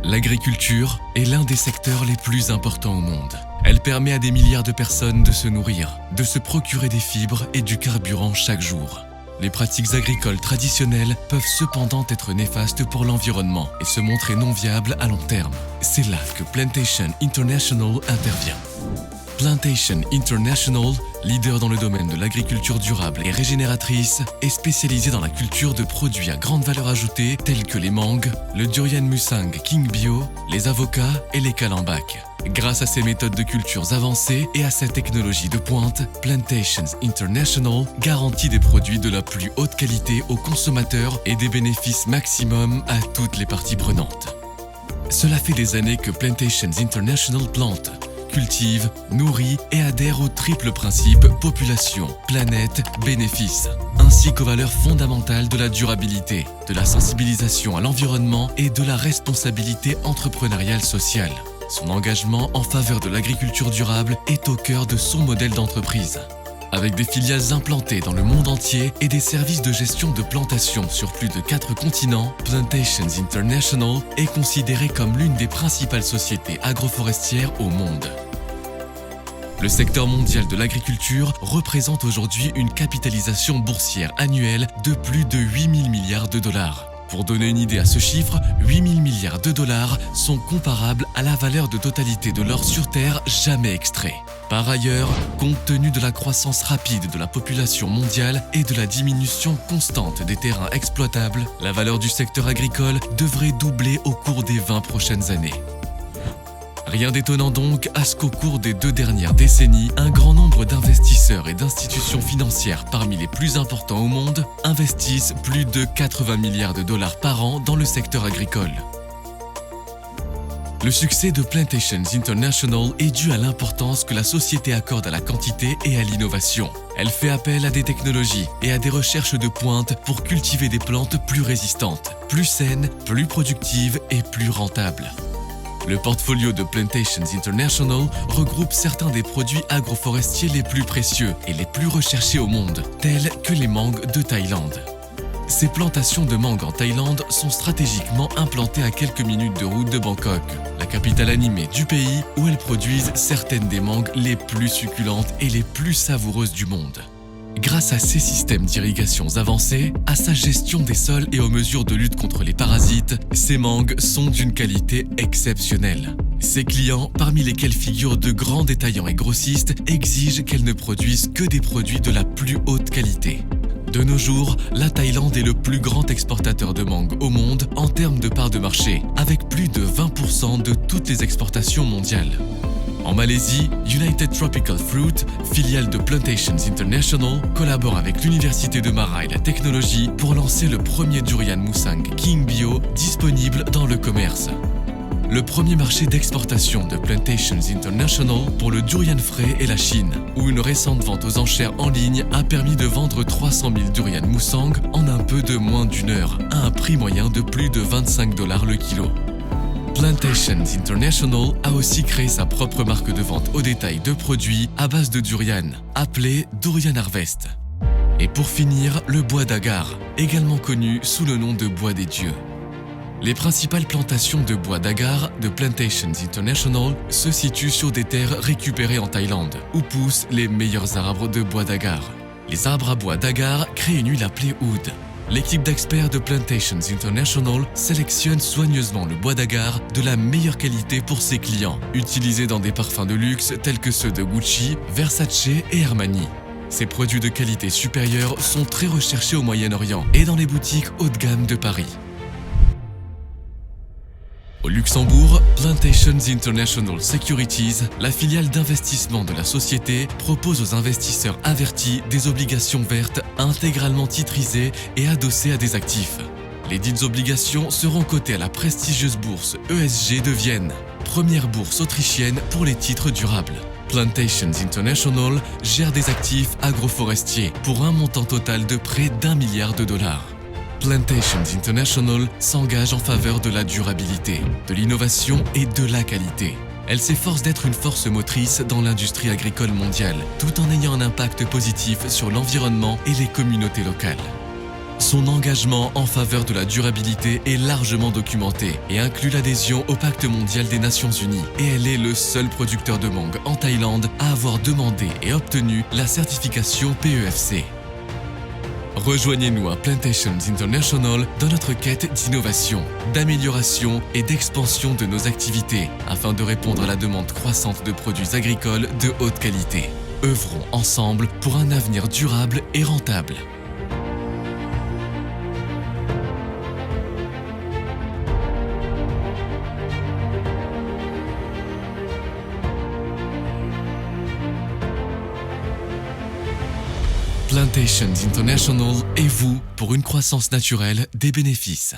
L'agriculture est l'un des secteurs les plus importants au monde. Elle permet à des milliards de personnes de se nourrir, de se procurer des fibres et du carburant chaque jour. Les pratiques agricoles traditionnelles peuvent cependant être néfastes pour l'environnement et se montrer non viables à long terme. C'est là que Plantation International intervient. Plantation International, leader dans le domaine de l'agriculture durable et régénératrice, est spécialisé dans la culture de produits à grande valeur ajoutée tels que les mangues, le durian Musang King Bio, les avocats et les calembacs. Grâce à ces méthodes de cultures avancées et à cette technologie de pointe, Plantations International garantit des produits de la plus haute qualité aux consommateurs et des bénéfices maximum à toutes les parties prenantes. Cela fait des années que Plantations International plante, cultive, nourrit et adhère au triple principe population, planète, bénéfice, ainsi qu'aux valeurs fondamentales de la durabilité, de la sensibilisation à l'environnement et de la responsabilité entrepreneuriale sociale. Son engagement en faveur de l'agriculture durable est au cœur de son modèle d'entreprise. Avec des filiales implantées dans le monde entier et des services de gestion de plantations sur plus de 4 continents, Plantations International est considérée comme l'une des principales sociétés agroforestières au monde. Le secteur mondial de l'agriculture représente aujourd'hui une capitalisation boursière annuelle de plus de 8 000 milliards de dollars. Pour donner une idée à ce chiffre, 8 000 milliards de dollars sont comparables à la valeur de totalité de l'or sur Terre jamais extrait. Par ailleurs, compte tenu de la croissance rapide de la population mondiale et de la diminution constante des terrains exploitables, la valeur du secteur agricole devrait doubler au cours des 20 prochaines années. Rien d'étonnant donc à ce qu'au cours des 2 dernières décennies, un grand nombre d'investisseurs et d'institutions financières parmi les plus importants au monde investissent plus de 80 milliards de dollars par an dans le secteur agricole. Le succès de Plantations International est dû à l'importance que la société accorde à la quantité et à l'innovation. Elle fait appel à des technologies et à des recherches de pointe pour cultiver des plantes plus résistantes, plus saines, plus productives et plus rentables. Le portfolio de Plantations International regroupe certains des produits agroforestiers les plus précieux et les plus recherchés au monde, tels que les mangues de Thaïlande. Ces plantations de mangues en Thaïlande sont stratégiquement implantées à quelques minutes de route de Bangkok, la capitale animée du pays où elles produisent certaines des mangues les plus succulentes et les plus savoureuses du monde. Grâce à ces systèmes d'irrigation avancés, à sa gestion des sols et aux mesures de lutte contre les parasites, ces mangues sont d'une qualité exceptionnelle. Ses clients, parmi lesquels figurent de grands détaillants et grossistes, exigent qu'elles ne produisent que des produits de la plus haute qualité. De nos jours, la Thaïlande est le plus grand exportateur de mangue au monde en termes de part de marché, avec plus de 20% de toutes les exportations mondiales. En Malaisie, United Tropical Fruit, filiale de Plantations International, collabore avec l'Université de Mara et la technologie pour lancer le premier durian Musang King Bio disponible dans le commerce. Le premier marché d'exportation de Plantations International pour le durian frais est la Chine, où une récente vente aux enchères en ligne a permis de vendre 300 000 durian Musang en un peu de moins d'une heure, à un prix moyen de plus de 25 $ le kilo. Plantations International a aussi créé sa propre marque de vente au détail de produits à base de durian, appelée Durian Harvest. Et pour finir, le bois d'agar, également connu sous le nom de bois des dieux. Les principales plantations de bois d'agar de Plantations International se situent sur des terres récupérées en Thaïlande, où poussent les meilleurs arbres de bois d'agar. Les arbres à bois d'agar créent une huile appelée oud. L'équipe d'experts de Plantations International sélectionne soigneusement le bois d'agar de la meilleure qualité pour ses clients, utilisé dans des parfums de luxe tels que ceux de Gucci, Versace et Armani. Ces produits de qualité supérieure sont très recherchés au Moyen-Orient et dans les boutiques haut de gamme de Paris. Au Luxembourg, Plantations International Securities, la filiale d'investissement de la société, propose aux investisseurs avertis des obligations vertes intégralement titrisées et adossées à des actifs. Les dites obligations seront cotées à la prestigieuse bourse ESG de Vienne, première bourse autrichienne pour les titres durables. Plantations International gère des actifs agroforestiers pour un montant total de près d'1 milliard de dollars. Plantations International s'engage en faveur de la durabilité, de l'innovation et de la qualité. Elle s'efforce d'être une force motrice dans l'industrie agricole mondiale, tout en ayant un impact positif sur l'environnement et les communautés locales. Son engagement en faveur de la durabilité est largement documenté et inclut l'adhésion au Pacte mondial des Nations Unies. Et elle est le seul producteur de mangue en Thaïlande à avoir demandé et obtenu la certification PEFC. Rejoignez-nous à Plantations International dans notre quête d'innovation, d'amélioration et d'expansion de nos activités afin de répondre à la demande croissante de produits agricoles de haute qualité. Œuvrons ensemble pour un avenir durable et rentable. Plantations International et vous pour une croissance naturelle des bénéfices.